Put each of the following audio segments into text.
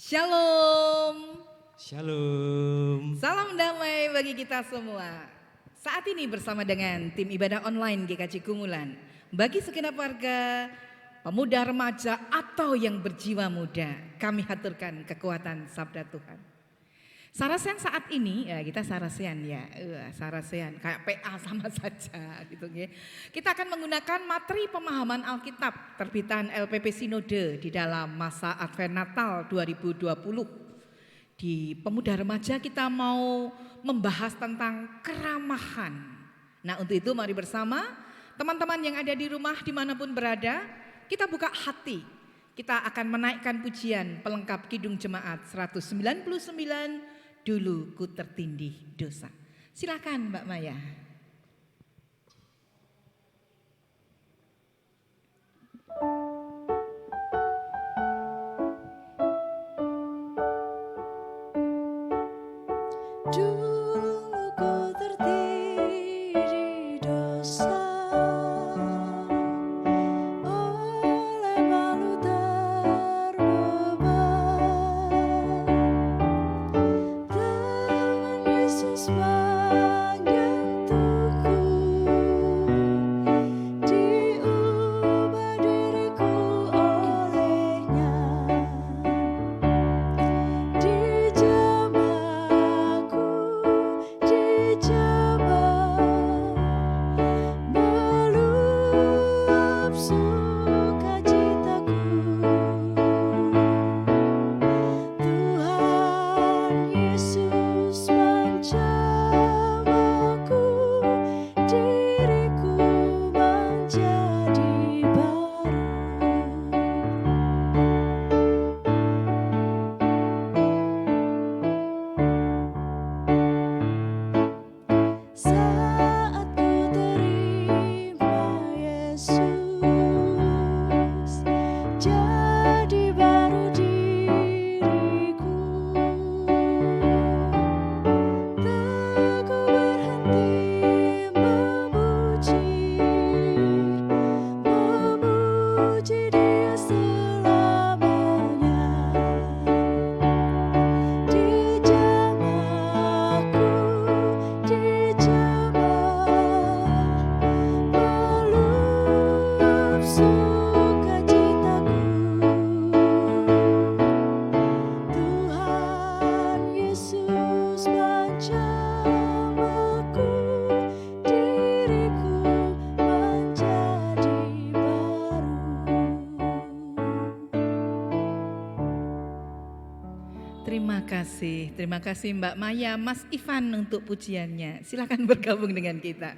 Shalom. Shalom. Salam damai bagi kita semua. Saat ini bersama dengan tim ibadah online GKJ Kumulan. Bagi segenap warga, pemuda remaja atau yang berjiwa muda, kami haturkan kekuatan sabda Tuhan. Sarasean saat ini, ya kita sarasean ya, sarasean kayak PA sama saja gitu ya. Kita akan menggunakan materi pemahaman Alkitab terbitan LPP Sinode di dalam masa Advent Natal 2020. Di pemuda remaja kita mau membahas tentang keramahan. Nah untuk itu mari bersama teman-teman yang ada di rumah dimanapun berada, kita buka hati. Kita akan menaikkan pujian pelengkap Kidung Jemaat 199, Dulu Ku Tertindih Dosa. Silakan Mbak Maya. Dulu ku tertindih dosa, oleh malu terbeban. Tangan Yesus menyentuhku, diubah diriku olehnya. Dijamahku, dijamah, meluap sukacitaku. Tuhan Yesus menjamahku, diriku menjadi baru. Saat ku terima Yesus, jadi baru diriku. Tak ku berhenti memuji Dia selamanya. Dijamahku, dijamah, meluap sukacitaku. Tuhan Yesus menjamahku, diriku menjadi baru. Terima kasih Mbak Maya, Mas Ivan untuk pujiannya. Silakan bergabung dengan kita.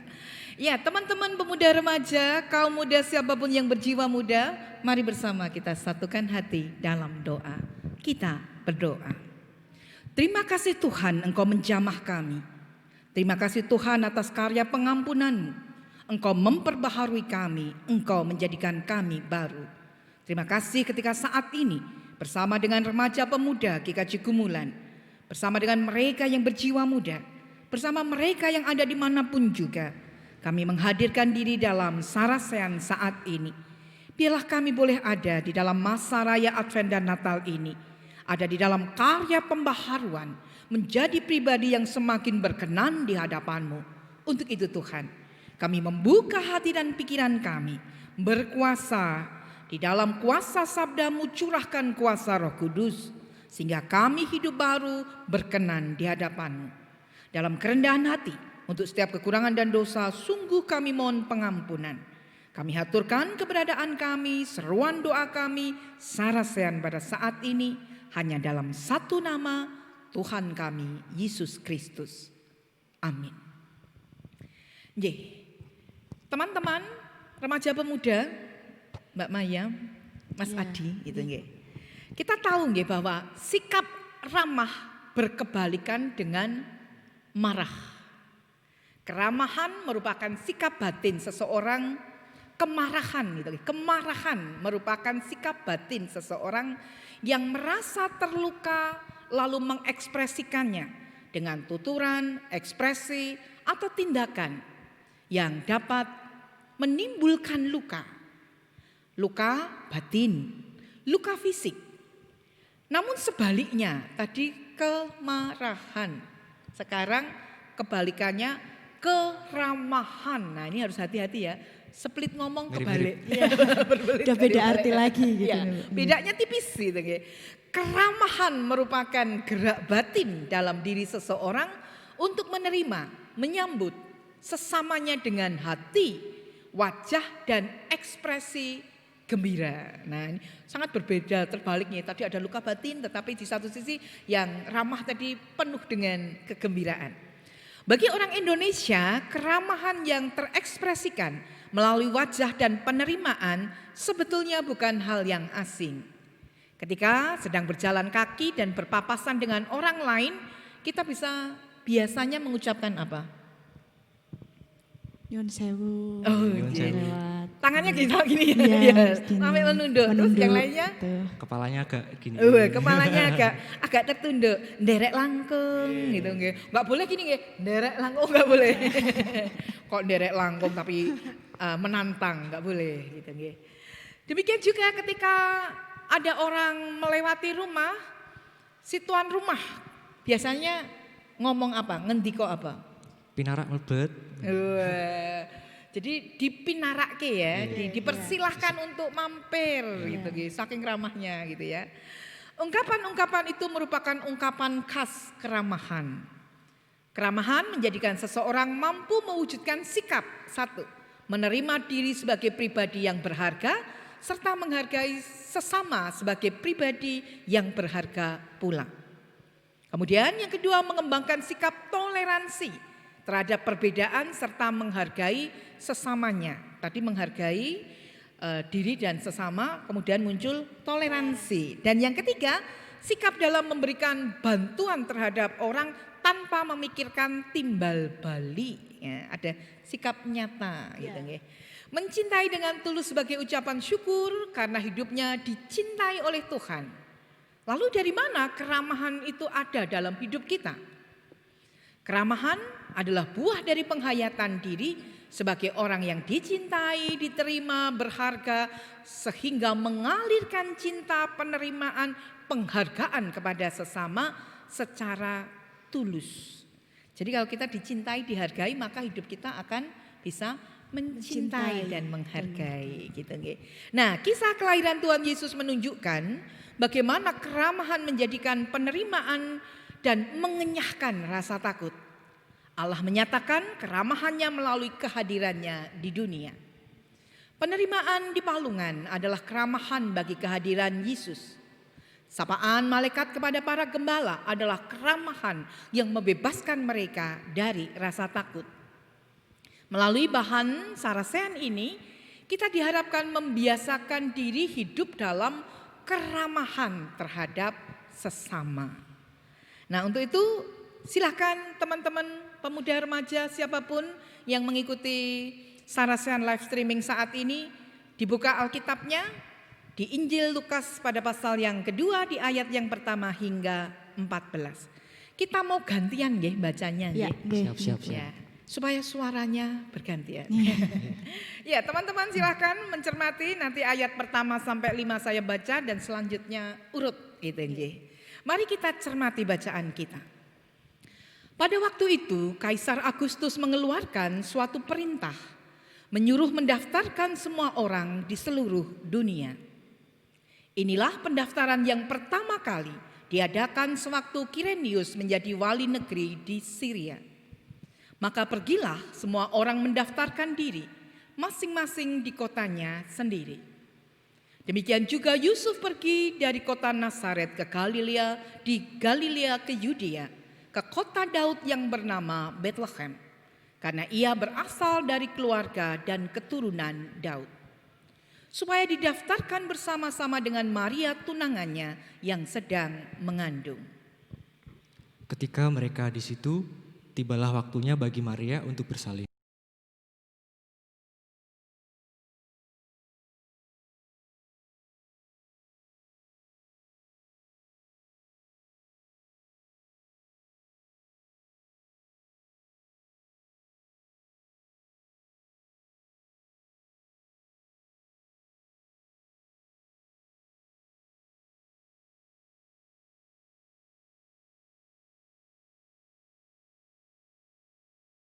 Ya teman-teman pemuda remaja, kaum muda siapapun yang berjiwa muda, mari bersama kita satukan hati dalam doa. Kita berdoa. Terima kasih Tuhan Engkau menjamah kami. Terima kasih Tuhan atas karya pengampunan-Mu. Engkau memperbaharui kami, Engkau menjadikan kami baru. Terima kasih ketika saat ini bersama dengan remaja pemuda GKJ Kumulan, bersama dengan mereka yang berjiwa muda, bersama mereka yang ada dimanapun juga, kami menghadirkan diri dalam sarasean saat ini. Biarlah kami boleh ada di dalam masa raya Advent dan Natal ini, ada di dalam karya pembaharuan, menjadi pribadi yang semakin berkenan di hadapan-Mu. Untuk itu Tuhan, kami membuka hati dan pikiran kami, berkuasa di dalam kuasa sabda-Mu, curahkan kuasa Roh Kudus, sehingga kami hidup baru berkenan di hadapan-Mu. Dalam kerendahan hati, untuk setiap kekurangan dan dosa, sungguh kami mohon pengampunan. Kami haturkan keberadaan kami, seruan doa kami, sarasean pada saat ini, hanya dalam satu nama, Tuhan kami, Yesus Kristus. Amin. Teman-teman, remaja pemuda, Mbak Maya, Mas Adi, gitu nggih. Kita tahu nggih bahwa sikap ramah berkebalikan dengan marah. Keramahan merupakan sikap batin seseorang, kemarahan gitu. Kemarahan merupakan sikap batin seseorang yang merasa terluka lalu mengekspresikannya dengan tuturan, ekspresi atau tindakan yang dapat menimbulkan luka. Luka batin, luka fisik. Namun sebaliknya, tadi kemarahan. Sekarang kebalikannya keramahan. Nah, ini harus hati-hati ya. Split ngomong Mirip-mirip. kebalik. Berbelit Udah beda kali. arti lagi gitu. Ya, bedanya tipis gitu. Keramahan merupakan gerak batin dalam diri seseorang untuk menerima, menyambut sesamanya dengan hati, wajah dan ekspresi gembira. Nah, ini sangat berbeda terbaliknya. Tadi ada luka batin, tetapi di satu sisi yang ramah tadi penuh dengan kegembiraan. Bagi orang Indonesia, keramahan yang terekspresikan melalui wajah dan penerimaan sebetulnya bukan hal yang asing. Ketika sedang berjalan kaki dan berpapasan dengan orang lain, kita bisa biasanya mengucapkan apa? Nyun sewu. Oh, Nyun iya. sewu. Lewat. Tangannya kita gini ya, Iya, ya. gini. Sampai menunduk. Terus yang lainnya, Gitu. Kepalanya agak gini. kepalanya agak tertunduk, nderek langkung gitu nggih. Enggak boleh gini nggih, nderek langkung enggak boleh. Kok nderek langkung tapi menantang, enggak boleh gitu nggih. Demikian juga ketika ada orang melewati rumah, si tuan rumah biasanya ngomong apa? Ngendiko apa? Pinarak melebet. Wah, jadi dipinarake ya, dipersilahkan untuk mampir gitu, saking ramahnya gitu ya. Ungkapan-ungkapan itu merupakan ungkapan khas keramahan. Keramahan menjadikan seseorang mampu mewujudkan sikap satu, menerima diri sebagai pribadi yang berharga, serta menghargai sesama sebagai pribadi yang berharga pula. Kemudian yang kedua, mengembangkan sikap toleransi terhadap perbedaan serta menghargai sesamanya. Tadi menghargai diri dan sesama, kemudian muncul toleransi. Dan yang ketiga, sikap dalam memberikan bantuan terhadap orang tanpa memikirkan timbal balik. Ya, ada sikap nyata gitu nggih. Mencintai dengan tulus sebagai ucapan syukur karena hidupnya dicintai oleh Tuhan. Lalu dari mana keramahan itu ada dalam hidup kita? Keramahan adalah buah dari penghayatan diri sebagai orang yang dicintai, diterima, berharga, sehingga mengalirkan cinta, penerimaan, penghargaan kepada sesama secara tulus. Jadi kalau kita dicintai, dihargai, maka hidup kita akan bisa mencintai dan menghargai gitu. Nah, kisah kelahiran Tuhan Yesus menunjukkan bagaimana keramahan menjadikan penerimaan dan mengenyahkan rasa takut. Allah menyatakan keramahannya melalui kehadirannya di dunia. Penerimaan di palungan adalah keramahan bagi kehadiran Yesus. Sapaan malaikat kepada para gembala adalah keramahan yang membebaskan mereka dari rasa takut. Melalui bahan sarasehan ini, kita diharapkan membiasakan diri hidup dalam keramahan terhadap sesama. Nah, untuk itu silakan teman-teman pemuda remaja siapapun yang mengikuti sarasehan live streaming saat ini, dibuka Alkitabnya di Injil Lukas pada pasal yang kedua di ayat yang pertama hingga 14. Kita mau gantian nggih bacanya Ya, nggih. Siap. Ya, supaya suaranya bergantian. Ya, teman-teman silahkan mencermati nanti ayat pertama sampai 5 saya baca dan selanjutnya urut gitu nggih. Mari kita cermati bacaan kita. Pada waktu itu Kaisar Agustus mengeluarkan suatu perintah menyuruh mendaftarkan semua orang di seluruh dunia. Inilah pendaftaran yang pertama kali diadakan sewaktu Kirenius menjadi wali negeri di Syria. Maka pergilah semua orang mendaftarkan diri masing-masing di kotanya sendiri. Demikian juga Yusuf pergi dari kota Nazaret ke Galilea, di Galilea ke Yudea, ke kota Daud yang bernama Bethlehem, karena ia berasal dari keluarga dan keturunan Daud, supaya didaftarkan bersama-sama dengan Maria tunangannya yang sedang mengandung. Ketika mereka di situ, tibalah waktunya bagi Maria untuk bersalin.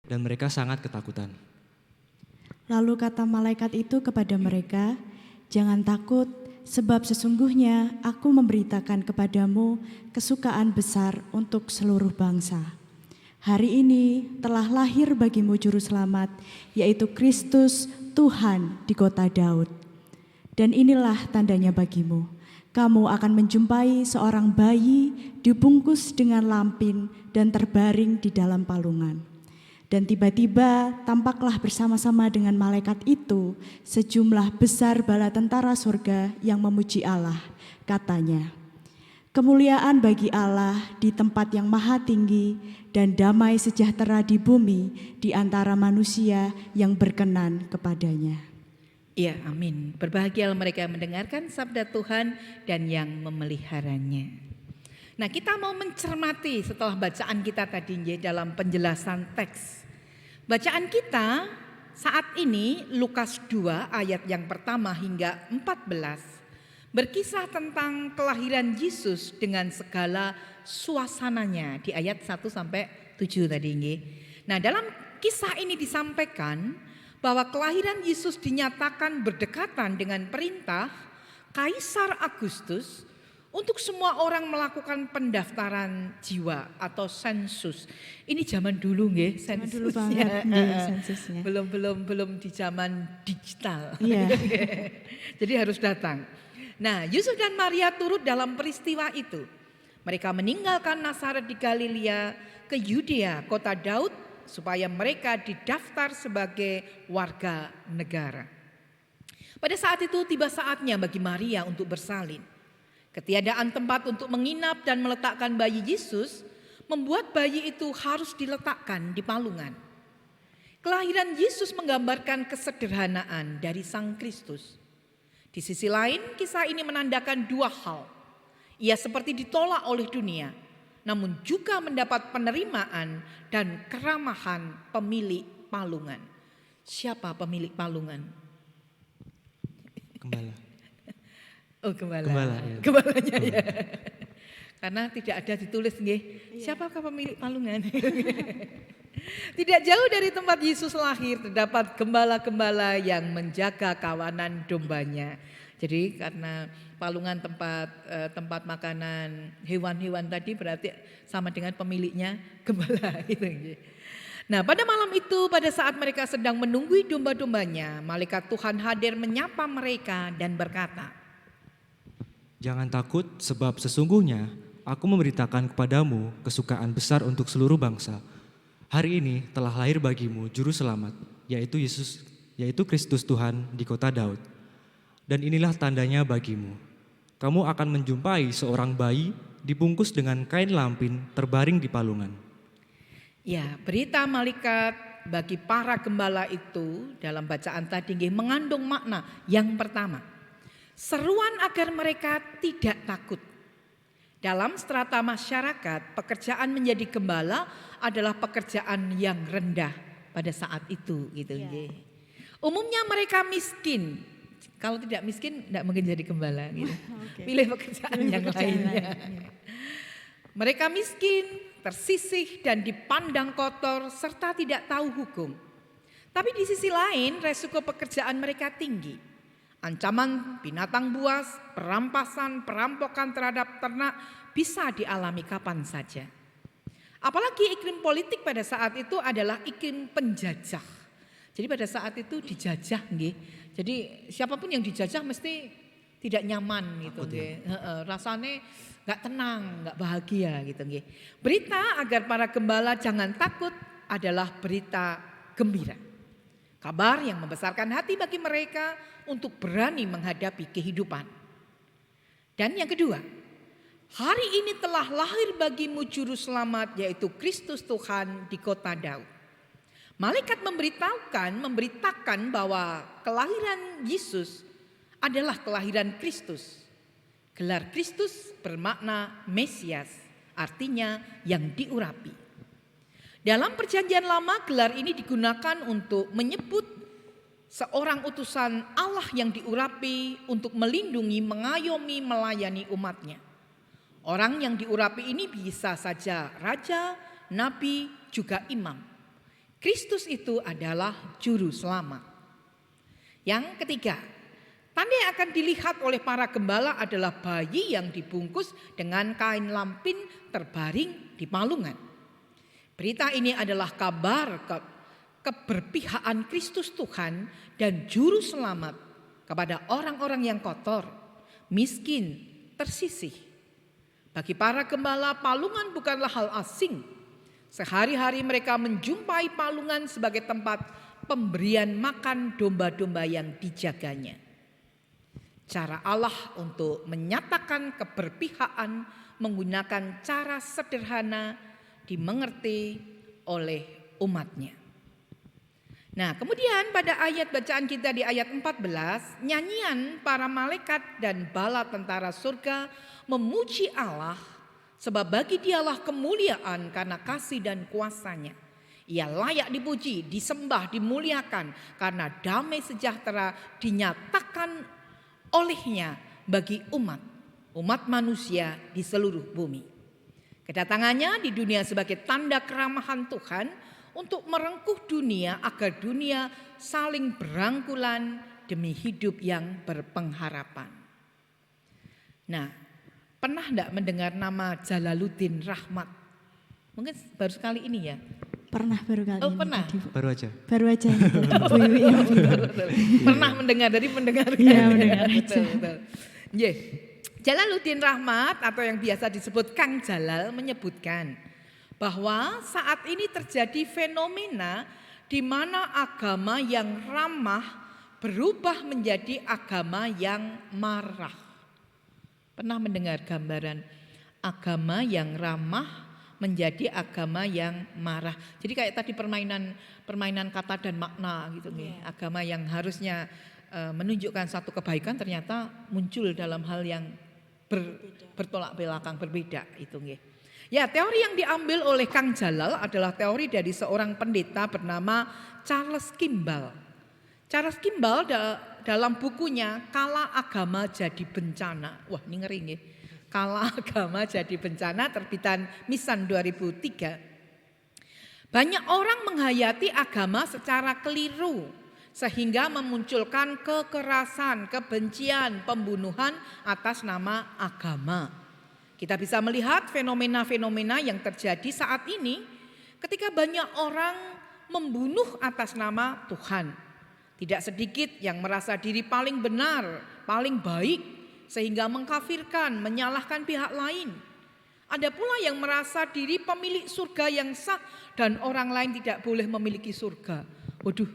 dan mereka sangat ketakutan. Lalu kata malaikat itu kepada mereka, "Jangan takut, sebab sesungguhnya aku memberitakan kepadamu kesukaan besar untuk seluruh bangsa. Hari ini telah lahir bagimu juru selamat, yaitu Kristus Tuhan di kota Daud. Dan inilah tandanya bagimu, kamu akan menjumpai seorang bayi dibungkus dengan lampin dan terbaring di dalam palungan." Dan tiba-tiba tampaklah bersama-sama dengan malaikat itu sejumlah besar bala tentara surga yang memuji Allah. Katanya, "Kemuliaan bagi Allah di tempat yang maha tinggi dan damai sejahtera di bumi di antara manusia yang berkenan kepadanya." Ya, amin. Berbahagialah mereka yang mendengarkan sabda Tuhan dan yang memeliharanya. Nah, kita mau mencermati setelah bacaan kita tadi dalam penjelasan teks. Bacaan kita saat ini Lukas 2 ayat yang pertama hingga 14 berkisah tentang kelahiran Yesus dengan segala suasananya di ayat 1 sampai 7 tadi nggih. Nah, dalam kisah ini disampaikan bahwa kelahiran Yesus dinyatakan berdekatan dengan perintah Kaisar Agustus untuk semua orang melakukan pendaftaran jiwa atau sensus. Ini zaman dulu nggih, Zaman sensusnya. dulu banget nih sensusnya. Belum di zaman digital. Iya. Jadi harus datang. Nah, Yusuf dan Maria turut dalam peristiwa itu. Mereka meninggalkan Nazaret di Galilea ke Yudea, kota Daud, supaya mereka didaftar sebagai warga negara. Pada saat itu tiba saatnya bagi Maria untuk bersalin. Ketiadaan tempat untuk menginap dan meletakkan bayi Yesus membuat bayi itu harus diletakkan di palungan. Kelahiran Yesus menggambarkan kesederhanaan dari Sang Kristus. Di sisi lain, kisah ini menandakan dua hal. Ia seperti ditolak oleh dunia, namun juga mendapat penerimaan dan keramahan pemilik palungan. Siapa pemilik palungan? Gembala. Oh, gembala. Gembala, ya. Gembalanya ya. Karena tidak ada ditulis nggih, siapakah pemilik palungan? Tidak jauh dari tempat Yesus lahir terdapat gembala-gembala yang menjaga kawanan dombanya. Jadi karena palungan tempat makanan hewan-hewan tadi berarti sama dengan pemiliknya gembala gitu. Nah, pada malam itu pada saat mereka sedang menunggui domba-dombanya, malaikat Tuhan hadir menyapa mereka dan berkata, Jangan takut sebab sesungguhnya aku memberitakan kepadamu kesukaan besar untuk seluruh bangsa. Hari ini telah lahir bagimu juru selamat, yaitu Kristus Tuhan di kota Daud. Dan inilah tandanya bagimu. Kamu akan menjumpai seorang bayi dibungkus dengan kain lampin terbaring di palungan. Ya, berita malaikat bagi para gembala itu dalam bacaan tadi mengandung makna yang pertama. Seruan agar mereka tidak takut. Dalam strata masyarakat, pekerjaan menjadi gembala adalah pekerjaan yang rendah pada saat itu gitu. Ya. Umumnya mereka miskin. Kalau tidak miskin tidak mungkin jadi gembala gitu. Oke. Pilih pekerjaan yang lainnya. Mereka miskin, tersisih dan dipandang kotor serta tidak tahu hukum. Tapi di sisi lain resiko pekerjaan mereka tinggi. Ancaman binatang buas, perampasan, perampokan terhadap ternak bisa dialami kapan saja. Apalagi iklim politik pada saat itu adalah iklim penjajah. Jadi pada saat itu dijajah nggih. Jadi siapapun yang dijajah mesti tidak nyaman gitu nggih. Rasane enggak tenang, enggak bahagia gitu nggih. Berita agar para gembala jangan takut adalah berita gembira. Kabar yang membesarkan hati bagi mereka untuk berani menghadapi kehidupan. Dan yang kedua, hari ini telah lahir bagimu juru selamat yaitu Kristus Tuhan di kota Daud. Malaikat memberitakan bahwa kelahiran Yesus adalah kelahiran Kristus. Gelar Kristus bermakna Mesias, artinya yang diurapi. Dalam perjanjian lama gelar ini digunakan untuk menyebut seorang utusan Allah yang diurapi untuk melindungi, mengayomi, melayani umatnya. Orang yang diurapi ini bisa saja raja, nabi, juga imam. Kristus itu adalah juru selamat. Yang ketiga, tanda yang akan dilihat oleh para gembala adalah bayi yang dibungkus dengan kain lampin terbaring di palungan. Berita ini adalah kabar keberpihakan Kristus Tuhan dan juru selamat kepada orang-orang yang kotor, miskin, tersisih. Bagi para gembala, palungan bukanlah hal asing. Sehari-hari mereka menjumpai palungan sebagai tempat pemberian makan domba-domba yang dijaganya. Cara Allah untuk menyatakan keberpihakan menggunakan cara sederhana dimengerti oleh umatnya. Nah, kemudian pada ayat bacaan kita di ayat 14, nyanyian para malaikat dan bala tentara surga memuji Allah sebab bagi Dialah kemuliaan karena kasih dan kuasanya. Ia layak dipuji, disembah, dimuliakan karena damai sejahtera dinyatakan olehnya bagi umat manusia di seluruh bumi. Kedatangannya di dunia sebagai tanda keramahan Tuhan untuk merengkuh dunia agar dunia saling berangkulan demi hidup yang berpengharapan. Nah, pernah enggak mendengar nama Jalaluddin Rahmat? Mungkin baru sekali ini ya. Pernah baru kali Oh, ini. pernah. tadi, Bu. Baru aja. Baru aja. Bu Iwi yang bilang. Pernah mendengar dari mendengarkan. Iya, mendengar aja. Betul. Yeah. Jalaluddin Rahmat atau yang biasa disebut Kang Jalal menyebutkan bahwa saat ini terjadi fenomena di mana agama yang ramah berubah menjadi agama yang marah. Pernah mendengar gambaran agama yang ramah menjadi agama yang marah. Jadi kayak tadi permainan kata dan makna gitu nggih. Agama yang harusnya menunjukkan satu kebaikan ternyata muncul dalam hal yang bertolak belakang, berbeda itu nggih. Ya, teori yang diambil oleh Kang Jalal adalah teori dari seorang pendeta bernama Charles Kimball. Charles Kimball dalam bukunya Kala Agama Jadi Bencana. Wah, ini ngeri nggih. Kala Agama Jadi Bencana terbitan Misan 2003. Banyak orang menghayati agama secara keliru sehingga memunculkan kekerasan, kebencian, pembunuhan atas nama agama. Kita bisa melihat fenomena-fenomena yang terjadi saat ini ketika banyak orang membunuh atas nama Tuhan. Tidak sedikit yang merasa diri paling benar, paling baik sehingga mengkafirkan, menyalahkan pihak lain. Ada pula yang merasa diri pemilik surga yang sah dan orang lain tidak boleh memiliki surga. Waduh,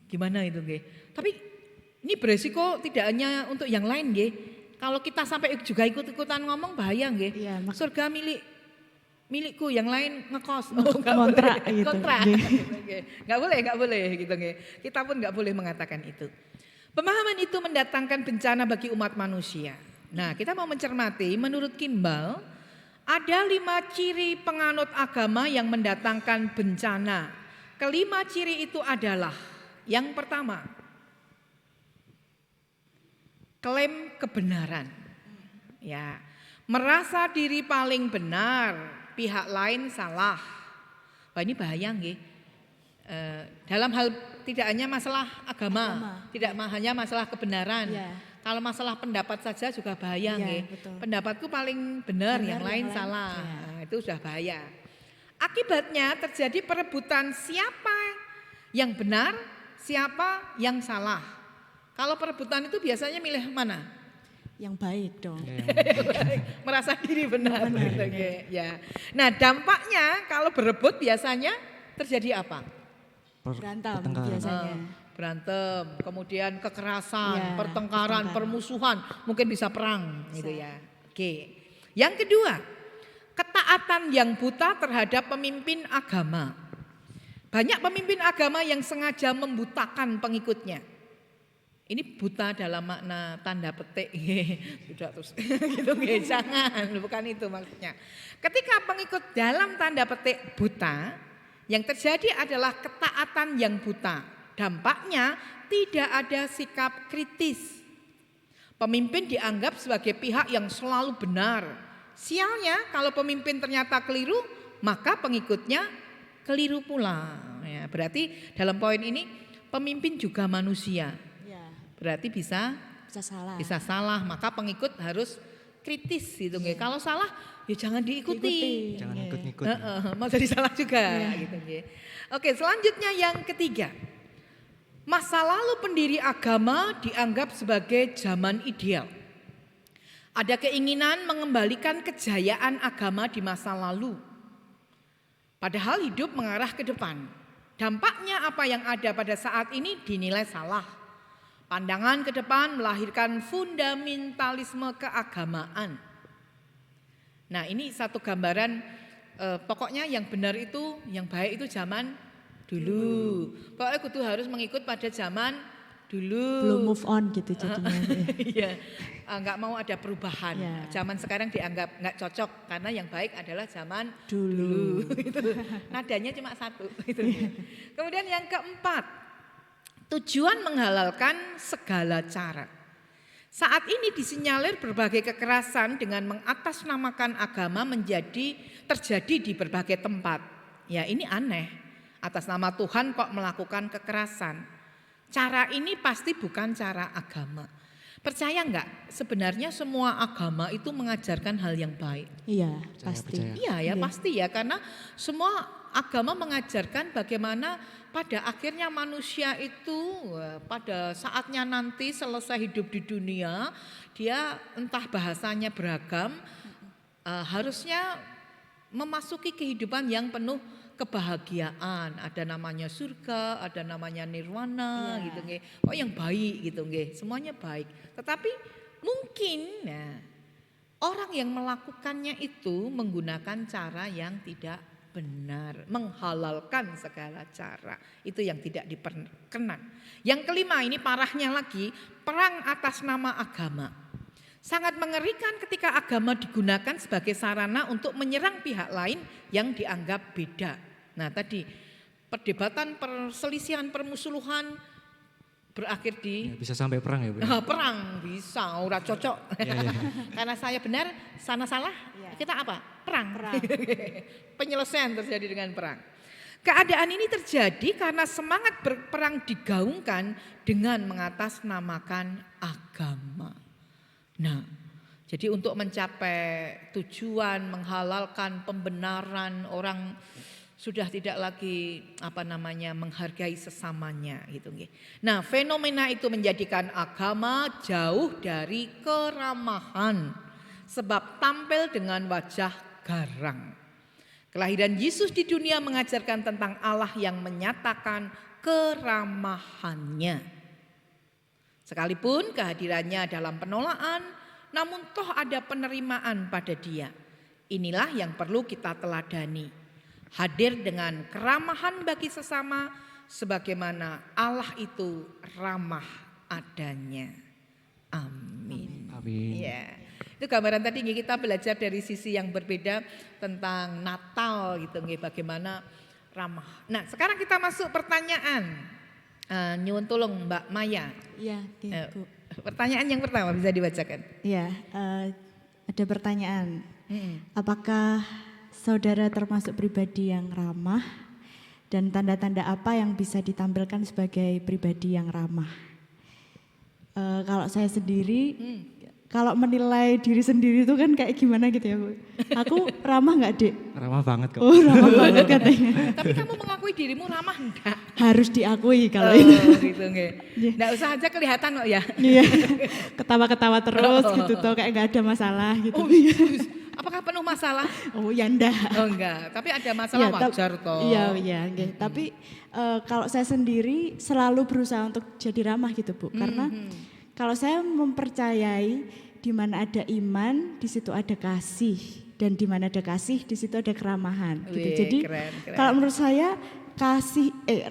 gimana itu nggih? Tapi ini beresiko tidak hanya untuk yang lain nggih. Kalau kita sampai juga ikut-ikutan ngomong bahaya nggih. Iya, Surga milikku, yang lain ngekos. Kontrak gitu. Kontrak. Nggih. Enggak boleh gitu nggih. Kita pun enggak boleh mengatakan itu. Pemahaman itu mendatangkan bencana bagi umat manusia. Nah, kita mau mencermati menurut Kimball ada 5 ciri penganut agama yang mendatangkan bencana. Kelima ciri itu adalah yang pertama, klaim kebenaran. Ya, merasa diri paling benar, pihak lain salah. Wah, ini bahaya nggih. Dalam hal tidak hanya masalah agama. Tidak hanya masalah kebenaran. Ya. Kalau masalah pendapat saja juga bahaya Iya, nggih. betul. Pendapatku paling benar, yang lain salah. ya. Nah, itu sudah bahaya. Akibatnya terjadi perebutan siapa yang benar, siapa yang salah. Kalau perebutan itu biasanya milih mana? Yang baik dong. Merasa diri benar. Gitu, ya. Nah, dampaknya kalau berebut biasanya terjadi apa? Berantem Pertengkaran. biasanya. Berantem, kemudian kekerasan, Ya, pertengkaran, pertengkaran. permusuhan, mungkin bisa perang gitu ya. Oke. Yang kedua, ketaatan yang buta terhadap pemimpin agama. Banyak pemimpin agama yang sengaja membutakan pengikutnya. Ini buta dalam makna tanda petik. Sudah terus gitu nggih, jangan, bukan itu maksudnya. Ketika pengikut dalam tanda petik buta, yang terjadi adalah ketaatan yang buta. Dampaknya tidak ada sikap kritis. Pemimpin dianggap sebagai pihak yang selalu benar. Sialnya kalau pemimpin ternyata keliru, maka pengikutnya keliru pula. Ya, berarti dalam poin ini pemimpin juga manusia. Ya, Berarti bisa bisa salah. maka pengikut harus kritis gitu nggih. Kalau salah ya jangan diikuti. Jangan Nggih. ikut-ikut. Mau jadi salah juga gitu nggih. Oke, selanjutnya yang ketiga. Masa lalu pendiri agama dianggap sebagai zaman ideal. Ada keinginan mengembalikan kejayaan agama di masa lalu. Padahal hidup mengarah ke depan. Dampaknya apa yang ada pada saat ini dinilai salah. Pandangan ke depan melahirkan fundamentalisme keagamaan. Nah, ini satu gambaran pokoknya yang benar itu, yang baik itu zaman dulu. Pokoknya kudu harus mengikut pada zaman dulu. Belum move on gitu jadinya. Iya, nggak mau ada perubahan. Ya. Zaman sekarang dianggap nggak cocok karena yang baik adalah zaman Dulu. Gitu. Nadanya cuma satu. Gitu. Kemudian yang keempat, tujuan menghalalkan segala cara. Saat ini disinyalir berbagai kekerasan dengan mengatasnamakan agama terjadi di berbagai tempat. Ya ini aneh, atas nama Tuhan kok melakukan kekerasan. Cara ini pasti bukan cara agama. Percaya enggak? Sebenarnya semua agama itu mengajarkan hal yang baik. Iya, Percaya, pasti. percaya. Iya ya Iya. pasti ya, karena semua agama mengajarkan bagaimana pada akhirnya manusia itu pada saatnya nanti selesai hidup di dunia, dia entah bahasanya beragam, harusnya memasuki kehidupan yang penuh kebahagiaan. Ada namanya surga, ada namanya nirwana Iya. gitu nggih. Oh yang baik gitu nggih. Semuanya baik. Tetapi mungkin orang yang melakukannya itu menggunakan cara yang tidak benar, menghalalkan segala cara. Itu yang tidak diperkenan. Yang kelima, ini parahnya lagi, perang atas nama agama. Sangat mengerikan ketika agama digunakan sebagai sarana untuk menyerang pihak lain yang dianggap beda. Nah tadi perdebatan, perselisihan, permusuhan berakhir di Ya, bisa sampai perang ya Bu. perang. Bisa, ora cocok. Iya. Karena saya benar, sana salah, Iya. kita apa? Perang. Perang. Penyelesaian terjadi dengan perang. Keadaan ini terjadi karena semangat berperang digaungkan dengan mengatasnamakan agama. Nah, jadi untuk mencapai tujuan menghalalkan pembenaran, orang sudah tidak lagi menghargai sesamanya gitu nggih. Nah, fenomena itu menjadikan agama jauh dari keramahan sebab tampil dengan wajah garang. Kelahiran Yesus di dunia mengajarkan tentang Allah yang menyatakan keramahannya. Sekalipun kehadirannya dalam penolakan, namun toh ada penerimaan pada Dia. Inilah yang perlu kita teladani. Hadir dengan keramahan bagi sesama sebagaimana Allah itu ramah adanya. Amin. Amin. Ya. Itu gambaran tadi kita belajar dari sisi yang berbeda tentang Natal gitu nggih, bagaimana ramah. Nah, sekarang kita masuk pertanyaan. Nyuwun tolong Mbak Maya. Iya, Bu. Pertanyaan yang pertama bisa dibacakan. Iya, ada pertanyaan. Apakah saudara termasuk pribadi yang ramah dan tanda-tanda apa yang bisa ditampilkan sebagai pribadi yang ramah? Kalau saya sendiri, kalau menilai diri sendiri itu kan kayak gimana gitu ya Bu. Aku ramah nggak Dek? Ramah banget kok. Oh ramah banget katanya. Tapi kamu mengakui dirimu ramah enggak? Harus diakui kalau itu. Gitu nggih. Enggak usah aja kelihatan kok ya. Iya, ketawa-ketawa terus gitu toh kayak nggak ada masalah gitu. Apakah penuh masalah? Oh ya enggak. Oh enggak, tapi ada masalah wajar toh. Iya, nggih. Tapi kalau saya sendiri selalu berusaha untuk jadi ramah gitu Bu. Karena kalau saya mempercayai di mana ada iman, di situ ada kasih, dan di mana ada kasih, di situ ada keramahan. Gitu. Wih, Jadi keren. kalau menurut saya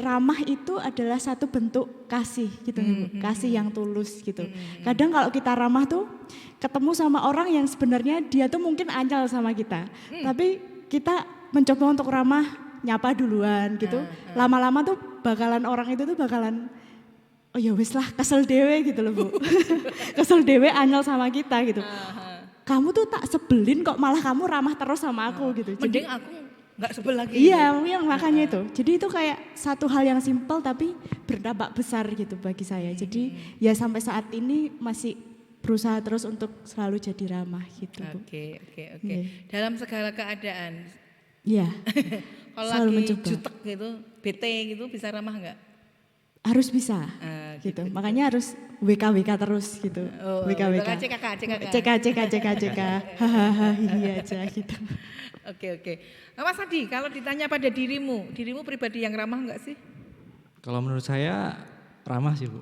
ramah itu adalah satu bentuk kasih gitu, Bu. Kasih yang tulus gitu. Kadang kalau kita ramah tuh ketemu sama orang yang sebenarnya dia tuh mungkin anyal sama kita, tapi kita mencoba untuk ramah, nyapa duluan gitu. Lama-lama tuh orang itu tuh bakalan oh ya wis lah kesel dewe gitu loh Bu. Kesel dewe anyal sama kita gitu. Kamu tuh tak sebelin kok malah kamu ramah terus sama aku gitu. Mending aku nggak sebel lagi. Iya, yang makanya itu. Jadi itu kayak satu hal yang simpel tapi berdampak besar gitu bagi saya. Jadi ya sampai saat ini masih berusaha terus untuk selalu jadi ramah gitu, Bu. Oke. Iya. Dalam segala keadaan, Iya, kalau Selalu lagi mencoba. jutek gitu, bete gitu, bisa ramah nggak? harus bisa Gitu. gitu. Makanya harus WK terus gitu. Oh, WK. CKK. CK. Hahaha, iya aja gitu. Oke. Nah, Mas Adi, kalau ditanya pada dirimu pribadi yang ramah nggak sih? Kalau menurut saya ramah sih Bu.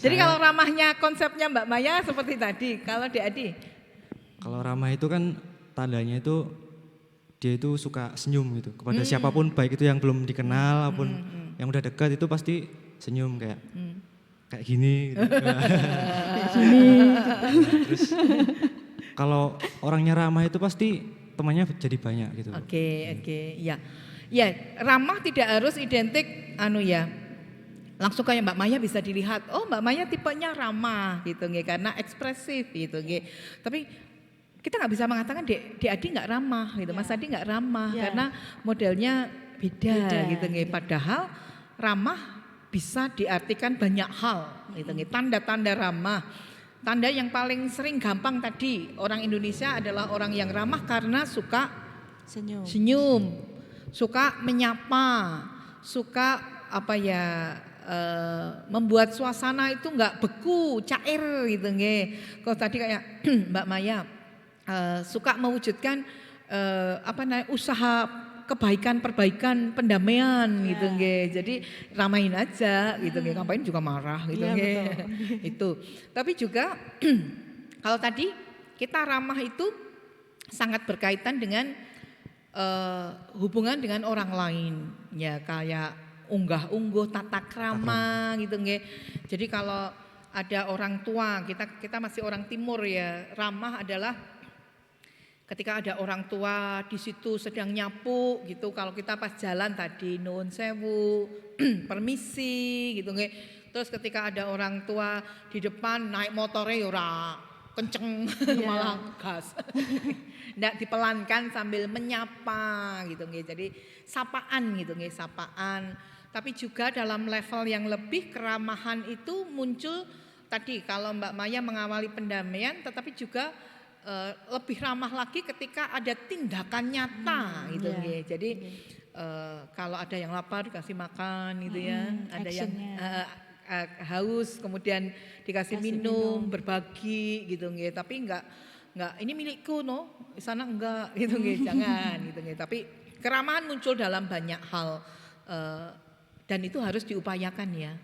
Jadi kalau ramahnya konsepnya Mbak Maya seperti tadi, kalau Dek Adi? Kalau ramah itu kan tandanya itu dia itu suka senyum gitu kepada siapapun, baik itu yang belum dikenal maupun yang udah dekat, itu pasti senyum kayak gini gitu. Terus kalau orangnya ramah itu pasti temannya jadi banyak gitu. Oke, ya. Ya, ramah tidak harus identik langsung kayak Mbak Maya bisa dilihat, oh Mbak Maya tipenya ramah gitu nggih, karena ekspresif gitu nggih. Tapi kita nggak bisa mengatakan Dek Adi nggak ramah gitu, Mas Adi nggak ramah karena modelnya beda gitu nggih. Padahal ramah bisa diartikan banyak hal gitu nggih. Tanda-tanda ramah. Tanda yang paling sering gampang tadi, orang Indonesia adalah orang yang ramah karena suka senyum, suka menyapa, suka membuat suasana itu nggak beku, cair gitu nggih. Kalau tadi kayak Mbak Maya suka mewujudkan usaha perbaikan, pendamaian gitu nggih. Jadi ramain aja gitu nggih, ngapain juga marah gitu nggih. Itu. Tapi juga kalau tadi kita ramah itu sangat berkaitan dengan hubungan dengan orang lain. Ya kayak unggah-ungguh, tata krama gitu nggih. Jadi kalau ada orang tua, kita masih orang timur ya, ramah adalah ketika ada orang tua di situ sedang nyapu gitu, kalau kita pas jalan tadi nuwun sewu, permisi gitu nggih. Terus ketika ada orang tua di depan naik motornya ya ora kenceng malah gas. Ndak dipelankan sambil menyapa gitu nggih. Jadi sapaan gitu nggih, sapaan. Tapi juga dalam level yang lebih keramahan itu muncul tadi kalau Mbak Maya mengawali pendamaian, tetapi juga lebih ramah lagi ketika ada tindakan nyata gitu nggih. Jadi kalau ada yang lapar dikasih makan gitu ya, ada yang haus kemudian dikasih minum, berbagi gitu nggih. Tapi enggak ini milikku di sana enggak gitu nggih, jangan gitu nggih. Tapi keramahan muncul dalam banyak hal dan itu harus diupayakan ya.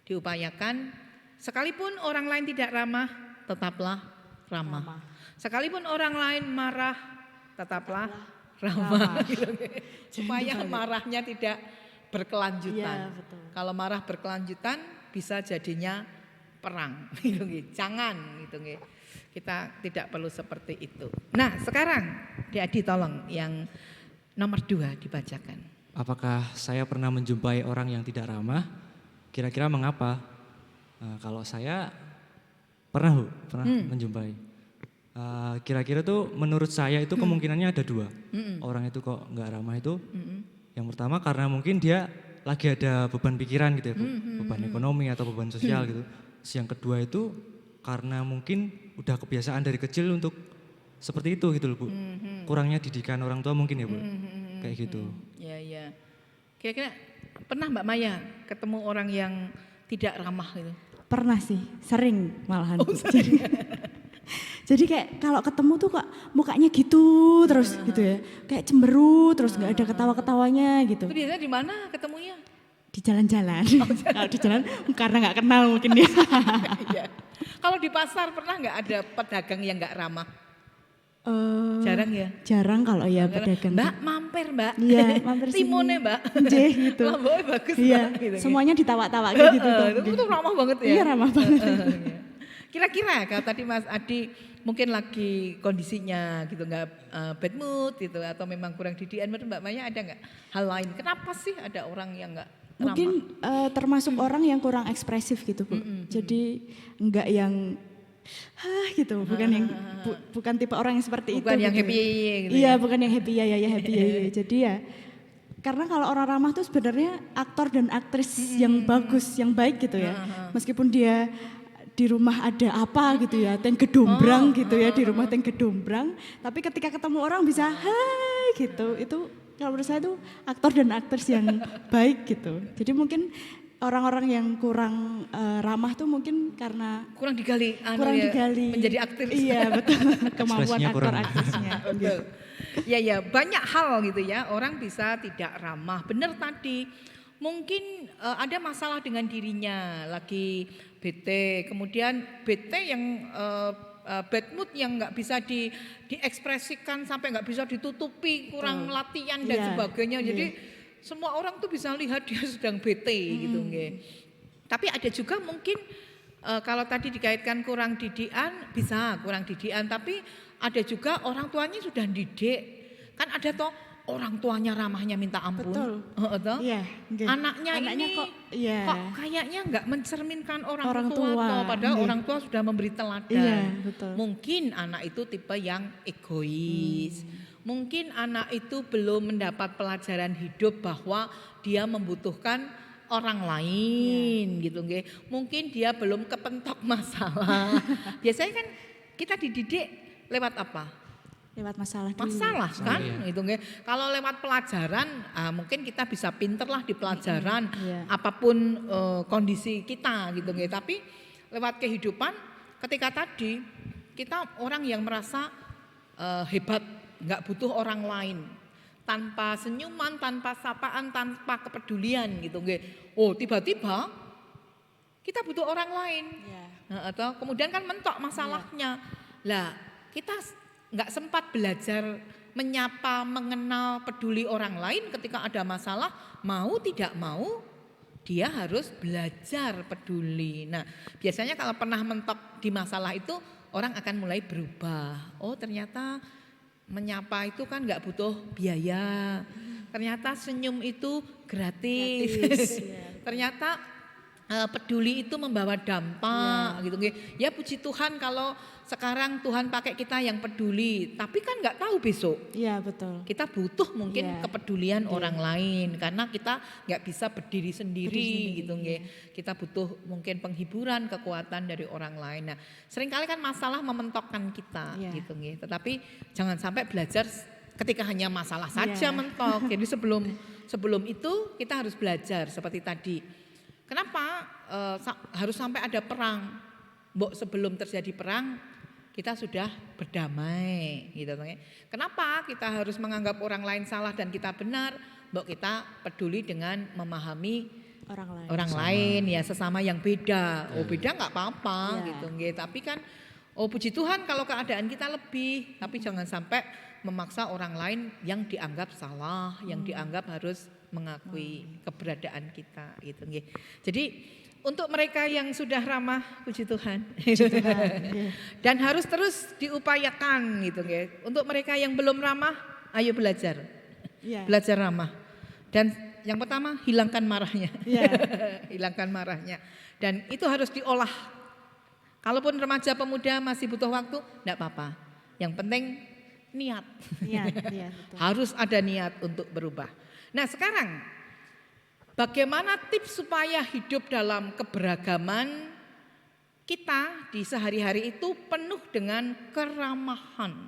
Diupayakan sekalipun orang lain tidak ramah, tetaplah ramah. Sekalipun orang lain marah, tetaplah ramah. Gitu. Supaya marahnya tidak berkelanjutan. Kalau marah berkelanjutan bisa jadinya perang. Gitu. Jangan gitu. Kita tidak perlu seperti itu. Nah sekarang Adi tolong yang nomor 2 dibacakan. Apakah saya pernah menjumpai orang yang tidak ramah? Kira-kira mengapa? Kalau saya pernah menjumpai. Kira-kira tuh menurut saya itu kemungkinannya ada 2. Orang itu kok nggak ramah itu. Yang pertama karena mungkin dia lagi ada beban pikiran gitu ya Bu. Beban ekonomi atau beban sosial gitu. Yang kedua itu karena mungkin udah kebiasaan dari kecil untuk seperti itu gitu loh Bu. Kurangnya didikan orang tua mungkin ya Bu. Kayak gitu. Ya. Kira-kira pernah Mbak Maya ketemu orang yang tidak ramah gitu? Pernah sih, sering malahan. Jadi kayak kalau ketemu tuh kok mukanya gitu terus gitu ya. Kayak cemberut terus nggak ada ketawa-ketawanya gitu. Itu biasanya di mana ketemunya? Di jalan-jalan. Kalau di jalan karena nggak kenal mungkin dia. Iya. Kalau di pasar pernah nggak ada pedagang yang nggak ramah? Jarang ya? Jarang kalau ya pedagang. Mbak mampir Mbak. Iya mampir sini. Timonnya Mbak. Jeh gitu. Lamboy bagus Iya. Mbak. Gitu, Semuanya ditawa-tawa gitu. Itu ramah banget ya? Iya ramah banget. Kira-kira kalau tadi Mas Adi mungkin lagi kondisinya gitu nggak bad mood gitu atau memang kurang didikan, menurut Mbak Maya ada nggak hal lain? Kenapa sih ada orang yang nggak ramah? Mungkin termasuk orang yang kurang ekspresif gitu Bu. Jadi nggak yang gitu, bukan yang bukan tipe orang yang seperti Bukan itu. yang gitu. happy gitu Iya, ya. bukan yang happy ya happy ya. Jadi ya karena kalau orang ramah tuh sebenarnya aktor dan aktris yang bagus, yang baik gitu ya. Meskipun dia di rumah ada apa gitu ya, teng gedombrang gitu ya, di rumah teng gedombrang, tapi ketika ketemu orang bisa hai gitu. Itu kalau menurut saya itu aktor dan aktris yang baik gitu. Jadi mungkin orang-orang yang kurang ramah tuh mungkin karena Kurang digali, kurang digali menjadi aktris. Iya betul, kemampuan Ekspresinya aktor kurang. aktrisnya. Betul. Ya banyak hal gitu ya, orang bisa tidak ramah. Benar tadi, mungkin ada masalah dengan dirinya, lagi bete, kemudian bete yang bad mood yang nggak bisa diekspresikan sampai nggak bisa ditutupi, kurang latihan dan Iya, sebagainya. Jadi semua orang tuh bisa lihat dia sedang bete gitu, nggih. Tapi ada juga mungkin kalau tadi dikaitkan kurang didikan, bisa kurang didikan, tapi ada juga orang tuanya sudah didik. Kan ada toh orang tuanya ramahnya minta ampun. Betul. Heeh, toh. Iya, nggih. Anaknya ini kok iya. kok kayaknya nggak mencerminkan orang, Orang tua, tua, toh, padahal nggih. orang tua sudah memberi teladan. Iya, betul. Mungkin anak itu tipe yang egois. Mungkin anak itu belum mendapat pelajaran hidup bahwa dia membutuhkan orang lain gitu nggih. Mungkin dia belum kepentok masalah. Biasanya kan kita dididik lewat apa? Lewat masalah dulu. Masalah kan Iya. gitu nggih. Kalau lewat pelajaran mungkin kita bisa pinter lah di pelajaran Iya. apapun kondisi kita gitu nggih. Tapi lewat kehidupan ketika tadi kita orang yang merasa hebat, nggak butuh orang lain. Tanpa senyuman, tanpa sapaan, tanpa kepedulian gitu nggih. Oh, tiba-tiba kita butuh orang lain. Iya. Nah, atau kemudian kan mentok masalahnya. Lah, kita nggak sempat belajar menyapa, mengenal, peduli orang lain ketika ada masalah, mau tidak mau dia harus belajar peduli. Nah, biasanya kalau pernah mentok di masalah itu orang akan mulai berubah. Oh, ternyata menyapa itu kan nggak butuh biaya. Ternyata senyum itu gratis. Ternyata peduli itu membawa dampak gitu. Ya puji Tuhan kalau sekarang Tuhan pakai kita yang peduli, tapi kan nggak tahu besok. Iya, betul. Kita butuh mungkin Iya. kepedulian orang lain karena kita nggak bisa berdiri sendiri gitu nggih. Kita butuh mungkin penghiburan, kekuatan dari orang lain. Nah, seringkali kan masalah mementokkan kita Iya. gitu nggih. Tetapi jangan sampai belajar ketika hanya masalah saja Iya. mentok. Jadi sebelum itu kita harus belajar seperti tadi. Kenapa harus sampai ada perang? Mbok sebelum terjadi perang kita sudah berdamai gitu. Kenapa kita harus menganggap orang lain salah dan kita benar? Mbok kita peduli dengan memahami orang lain ya, sesama yang beda. Oh, beda nggak apa-apa Iya. gitu nggih. Tapi kan oh puji Tuhan kalau keadaan kita lebih, tapi jangan sampai memaksa orang lain yang dianggap salah, yang dianggap harus mengakui keberadaan kita gitu nggih. Jadi untuk mereka yang sudah ramah, puji Tuhan. Dan harus terus diupayakan gitu nggih. Untuk mereka yang belum ramah, ayo belajar. Iya. Belajar ramah. Dan yang pertama, hilangkan marahnya. Iya. Hilangkan marahnya. Dan itu harus diolah. Kalaupun remaja pemuda masih butuh waktu, enggak apa-apa. Yang penting niat. Iya, betul. Harus ada niat untuk berubah. Nah, sekarang bagaimana tips supaya hidup dalam keberagaman kita di sehari-hari itu penuh dengan keramahan.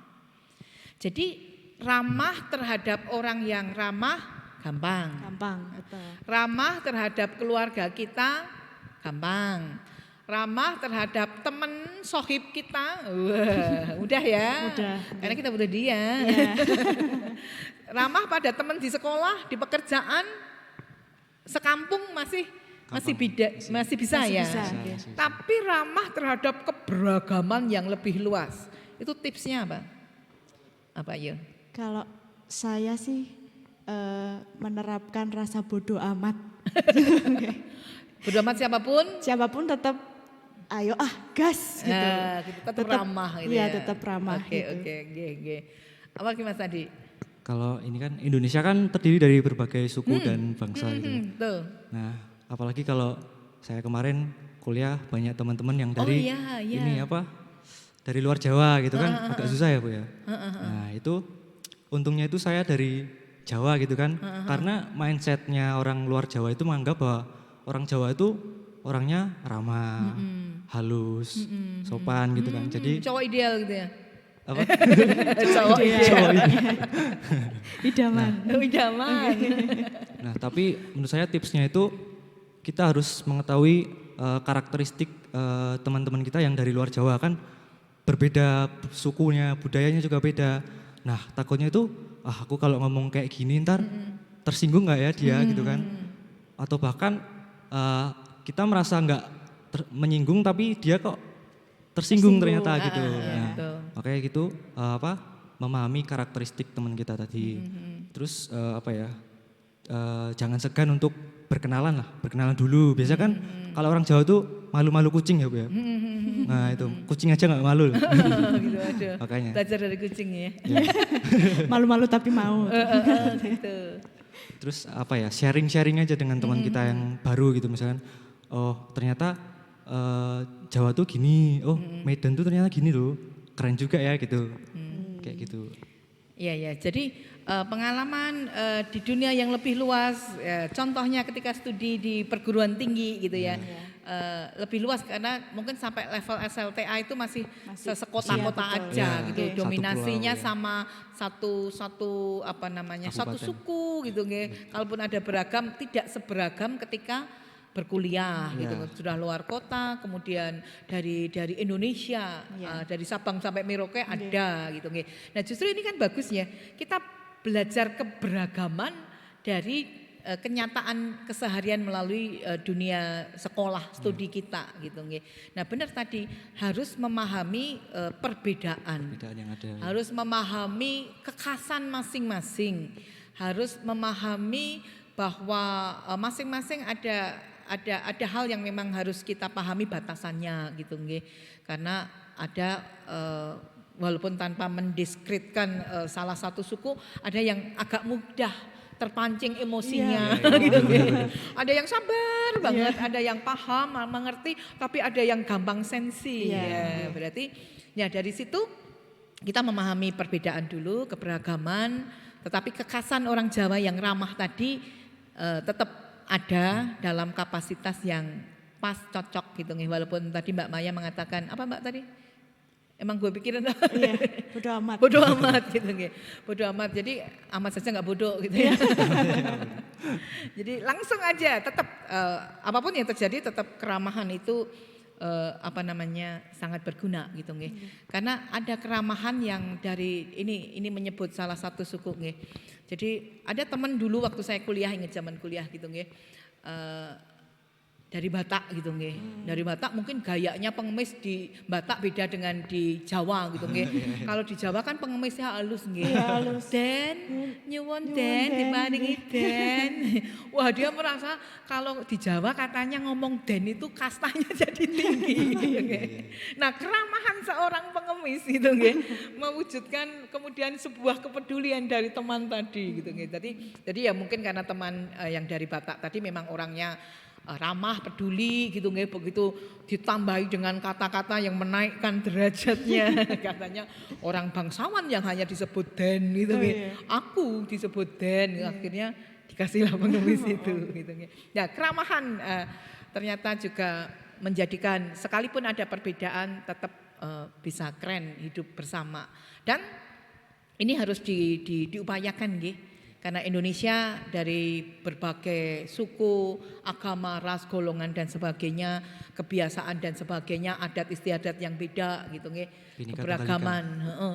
Jadi ramah terhadap orang yang ramah gampang. Gampang, betul. Ramah terhadap keluarga kita gampang. Ramah terhadap teman sohib kita, wah, udah ya. Udah. Karena kita butuh dia. Iya. Ramah pada teman di sekolah, di pekerjaan, sekampung masih bisa Masih ya. bisa. Tapi ramah terhadap keberagaman yang lebih luas. Itu tipsnya apa? Apa ya? Kalau saya sih menerapkan rasa bodoh amat. Bodo amat siapapun, Siapapun tetap ayo gas gitu. nah, gitu, tetap ramah gitu Iya, ya. tetap ramah Oke, gitu. oke, oke. Apa gimana tadi? Kalau ini kan Indonesia kan terdiri dari berbagai suku dan bangsa gitu. Tuh. Nah, apalagi kalau saya kemarin kuliah banyak teman-teman yang dari iya, iya. ini apa? dari luar Jawa gitu kan agak susah ya Bu ya. Nah itu untungnya itu saya dari Jawa gitu kan, karena mindsetnya orang luar Jawa itu menganggap bahwa orang Jawa itu orangnya ramah, halus, sopan gitu kan. Jadi Cowok ideal gitu ya. apa? Cowok ideal. Idaman. Idaman. Nah tapi menurut saya tipsnya itu kita harus mengetahui karakteristik teman-teman kita yang dari luar Jawa kan berbeda sukunya, budayanya juga beda. Nah takutnya itu aku kalau ngomong kayak gini ntar tersinggung nggak ya dia gitu kan? Atau bahkan kita merasa nggak menyinggung tapi dia kok tersinggung ternyata gitu. Nah, betul. makanya gitu memahami karakteristik teman kita tadi. Terus jangan segan untuk berkenalan dulu. Biasa kan kalau orang Jawa tuh malu-malu kucing ya Bu ya. Nah itu kucing aja nggak malu. Gitu, aduh. Makanya. Belajar dari kucing ya. Malu-malu tapi mau. Gitu. Terus sharing-sharing aja dengan teman kita yang baru gitu misalkan. Oh ternyata Jawa tuh gini, Medan tuh ternyata gini loh, keren juga ya gitu, kayak gitu. Iya, jadi pengalaman di dunia yang lebih luas, contohnya ketika studi di perguruan tinggi gitu ya, lebih luas karena mungkin sampai level SLTA itu masih sekota-kota aja gitu, Satu dominasinya pulau, ya. satu satu Kabupaten. suku gitu, kalaupun ada beragam tidak seberagam ketika berkuliah gitu, sudah luar kota, kemudian dari Indonesia, dari Sabang sampai Merauke ada gitu. Nah justru ini kan bagus ya, kita belajar keberagaman dari kenyataan keseharian melalui dunia sekolah studi kita gitu. Nah benar tadi harus memahami perbedaan yang ada. harus memahami kekhasan masing-masing, harus memahami bahwa masing-masing ada hal yang memang harus kita pahami batasannya gitu nggih. Karena ada walaupun tanpa mendiskreditkan salah satu suku, ada yang agak mudah terpancing emosinya gitu nggih. Ada yang sabar banget, ada yang paham, mengerti, tapi ada yang gampang sensi. Ya, berarti ya dari situ kita memahami perbedaan dulu, keberagaman, tetapi kekhasan orang Jawa yang ramah tadi tetap ada dalam kapasitas yang pas cocok gitu nih. Walaupun tadi Mbak Maya mengatakan apa Mbak tadi? Emang gue pikirin Bodoh amat. bodoh amat gitu nih. Bodoh amat. Jadi amat saja nggak bodoh gitu ya. Jadi langsung aja tetap apapun yang terjadi tetap keramahan itu sangat berguna gitu nggih. Karena ada keramahan yang dari ini menyebut salah satu suku nggih. Jadi ada teman dulu waktu saya kuliah, ingat zaman kuliah gitu nggih. Dari Batak gitu nggih. Dari Batak mungkin gayanya pengemis di Batak beda dengan di Jawa gitu nggih. Kalau di Jawa kan pengemisnya halus nggih. Den, nyuwun den, diparingi den. Wah, dia merasa kalau di Jawa katanya ngomong den itu kastanya jadi tinggi gitu nggih. Nah, keramahan seorang pengemis gitu nggih mewujudkan kemudian sebuah kepedulian dari teman tadi gitu nggih. Jadi ya mungkin karena teman yang dari Batak tadi memang orangnya ramah, peduli gitu nggih, begitu ditambahi dengan kata-kata yang menaikkan derajatnya. Katanya orang bangsawan yang hanya disebut den gitu nggih. Aku disebut den, akhirnya dikasihlah pengemis itu gitu nggih. Nah, keramahan ternyata juga menjadikan sekalipun ada perbedaan tetap bisa keren hidup bersama. Dan ini harus diupayakan nggih. Karena Indonesia dari berbagai suku, agama, ras, golongan dan sebagainya, kebiasaan dan sebagainya, adat istiadat yang beda gitu nggih. Keberagaman.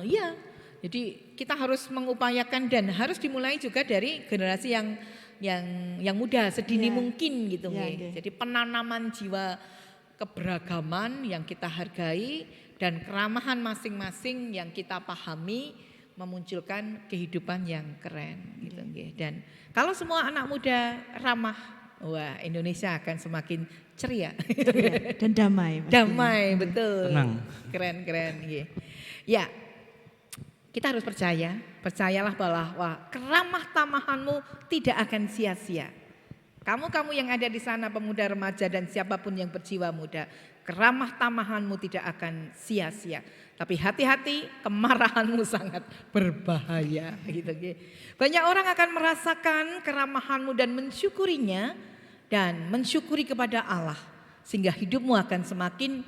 Iya. Jadi kita harus mengupayakan dan harus dimulai juga dari generasi yang muda sedini mungkin gitu nggih. Jadi penanaman jiwa keberagaman yang kita hargai dan keramahan masing-masing yang kita pahami memunculkan kehidupan yang keren gitu nggih. Dan kalau semua anak muda ramah, wah Indonesia akan semakin ceria dan damai. Damai, betul. Tenang. Keren nggih. Ya. Kita harus percayalah bahwa keramah tamahanmu tidak akan sia-sia. Kamu-kamu yang ada di sana, pemuda remaja dan siapapun yang berjiwa muda, keramah tamahanmu tidak akan sia-sia. Tapi hati-hati, kemarahanmu sangat berbahaya. Gitu. Banyak orang akan merasakan keramahanmu dan mensyukurinya dan mensyukuri kepada Allah. Sehingga hidupmu akan semakin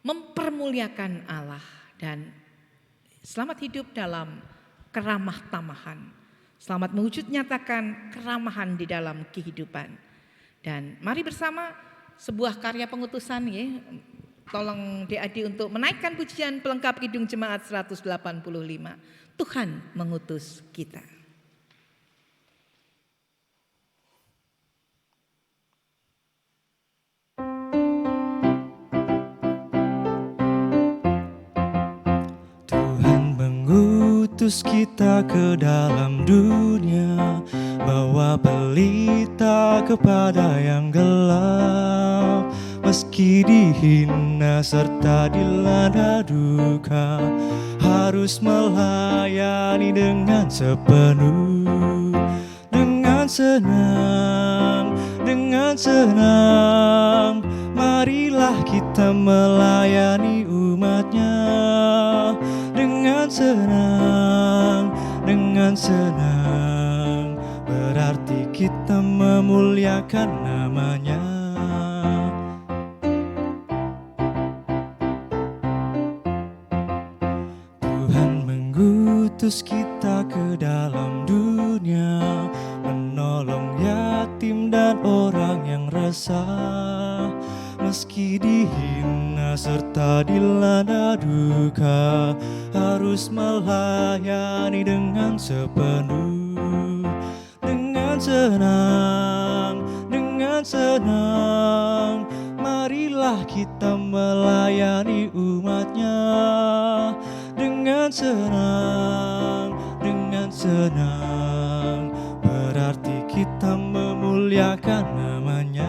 mempermuliakan Allah. Dan selamat hidup dalam keramah tamahan. Selamat mewujud nyatakan keramahan di dalam kehidupan. Dan mari bersama sebuah karya pengutusan ya. Tolong DAD untuk menaikkan pujian pelengkap Kidung Jemaat 185. Tuhan mengutus kita. Mengutus kita ke dalam dunia, bawa pelita kepada yang gelap. Meski dihina serta dilanda duka, harus melayani dengan sepenuh. Dengan senang, marilah kita melayani umatnya. Dengan senang, berarti kita memuliakan namanya. Tuhan mengutus kita ke dalam dunia, menolong yatim dan orang yang resah. Meski dihina serta dilanda duka, harus melayani dengan sepenuh. Dengan senang, marilah kita melayani umatnya. Dengan senang, berarti kita memuliakan namanya.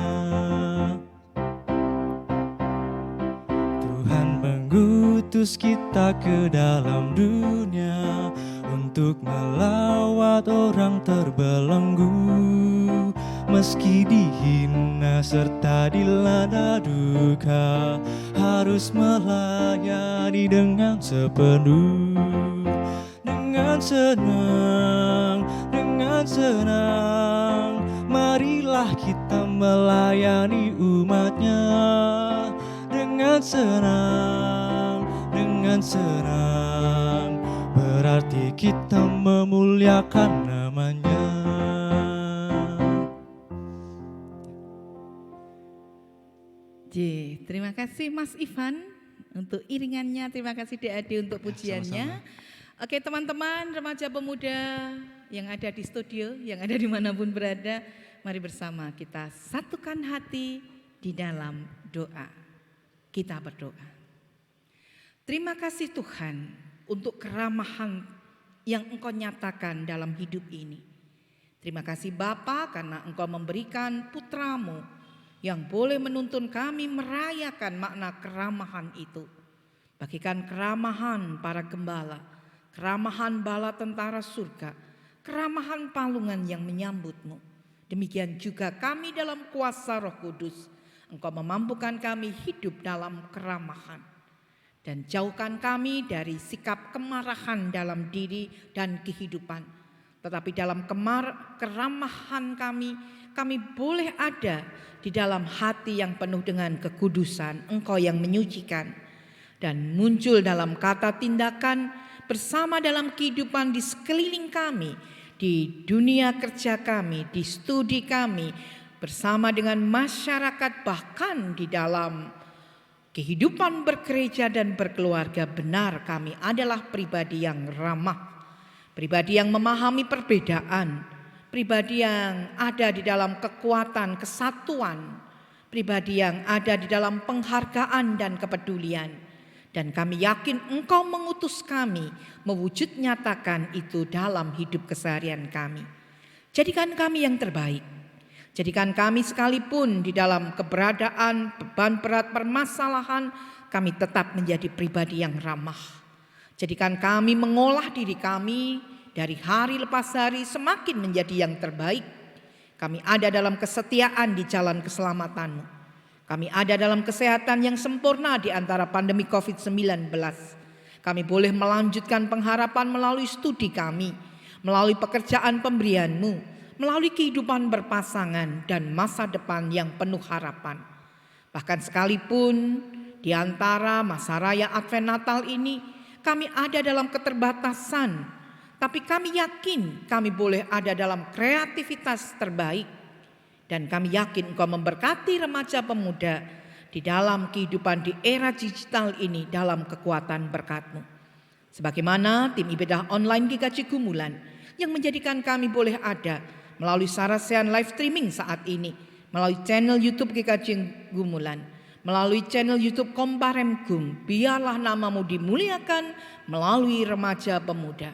Mengutus kita ke dalam dunia untuk melawat orang terbelenggu. Meski dihina serta dilanda duka, harus melayani dengan sepenuh. Dengan senang, marilah kita melayani umatnya. Dengan senang, berarti kita memuliakan namanya. Terima kasih Mas Ivan untuk iringannya, terima kasih DAD untuk pujiannya. Sama-sama. Oke teman-teman remaja pemuda yang ada di studio, yang ada dimanapun berada, mari bersama kita satukan hati di dalam doa. Kita berdoa. Terima kasih Tuhan untuk keramahan yang Engkau nyatakan dalam hidup ini. Terima kasih Bapa karena Engkau memberikan putramu yang boleh menuntun kami merayakan makna keramahan itu. Bagikan keramahan para gembala, keramahan bala tentara surga, keramahan palungan yang menyambutmu. Demikian juga kami dalam kuasa Roh Kudus. Engkau memampukan kami hidup dalam keramahan. Dan jauhkan kami dari sikap kemarahan dalam diri dan kehidupan. Tetapi dalam keramahan kami boleh ada di dalam hati yang penuh dengan kekudusan. Engkau yang menyucikan. Dan muncul dalam kata tindakan bersama dalam kehidupan di sekeliling kami. Di dunia kerja kami, di studi kami. Bersama dengan masyarakat bahkan di dalam kehidupan bergereja dan berkeluarga. Benar kami adalah pribadi yang ramah, pribadi yang memahami perbedaan, pribadi yang ada di dalam kekuatan kesatuan, pribadi yang ada di dalam penghargaan dan kepedulian. Dan kami yakin Engkau mengutus kami mewujud nyatakan itu dalam hidup keseharian kami. Jadikan kami yang terbaik. Jadikan kami sekalipun di dalam keberadaan, beban berat, permasalahan, kami tetap menjadi pribadi yang ramah. Jadikan kami mengolah diri kami dari hari lepas hari semakin menjadi yang terbaik. Kami ada dalam kesetiaan di jalan keselamatan-Mu. Kami ada dalam kesehatan yang sempurna di antara pandemi COVID-19. Kami boleh melanjutkan pengharapan melalui studi kami, melalui pekerjaan pemberian-Mu, melalui kehidupan berpasangan dan masa depan yang penuh harapan. Bahkan sekalipun di antara masa raya Advent Natal ini kami ada dalam keterbatasan, tapi kami yakin kami boleh ada dalam kreativitas terbaik. Dan kami yakin Engkau memberkati remaja pemuda di dalam kehidupan di era digital ini dalam kekuatan berkat-Mu. Sebagaimana tim ibadah online GKJ Gumulan yang menjadikan kami boleh ada melalui Sarasehan live streaming saat ini, melalui channel YouTube GKJ Gumulan, melalui channel YouTube Komparemgum. Biarlah nama-Mu dimuliakan melalui remaja pemuda.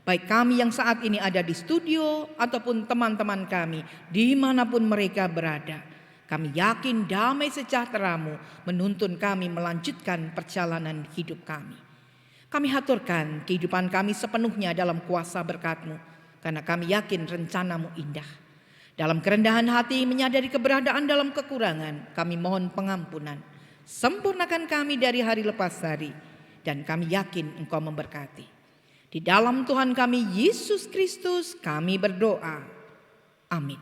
Baik kami yang saat ini ada di studio ataupun teman-teman kami dimanapun mereka berada. Kami yakin damai sejahtera-Mu menuntun kami melanjutkan perjalanan hidup kami. Kami haturkan kehidupan kami sepenuhnya dalam kuasa berkat-Mu, karena kami yakin rencana-Mu indah. Dalam kerendahan hati menyadari keberadaan dalam kekurangan, kami mohon pengampunan. Sempurnakan kami dari hari lepas hari, dan kami yakin Engkau memberkati. Di dalam Tuhan kami Yesus Kristus kami berdoa. Amin.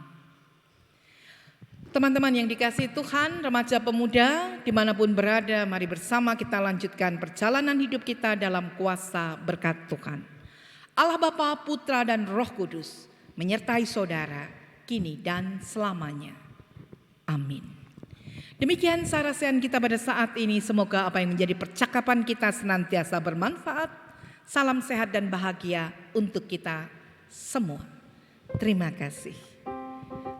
Teman-teman yang dikasihi Tuhan, remaja pemuda dimanapun berada, mari bersama kita lanjutkan perjalanan hidup kita dalam kuasa berkat Tuhan. Allah Bapa, Putra dan Roh Kudus menyertai saudara kini dan selamanya. Amin. Demikian Sarasehan kita pada saat ini. Semoga apa yang menjadi percakapan kita senantiasa bermanfaat. Salam sehat dan bahagia untuk kita semua. Terima kasih.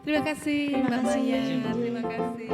Terima kasih Mbak Maya. Terima kasih.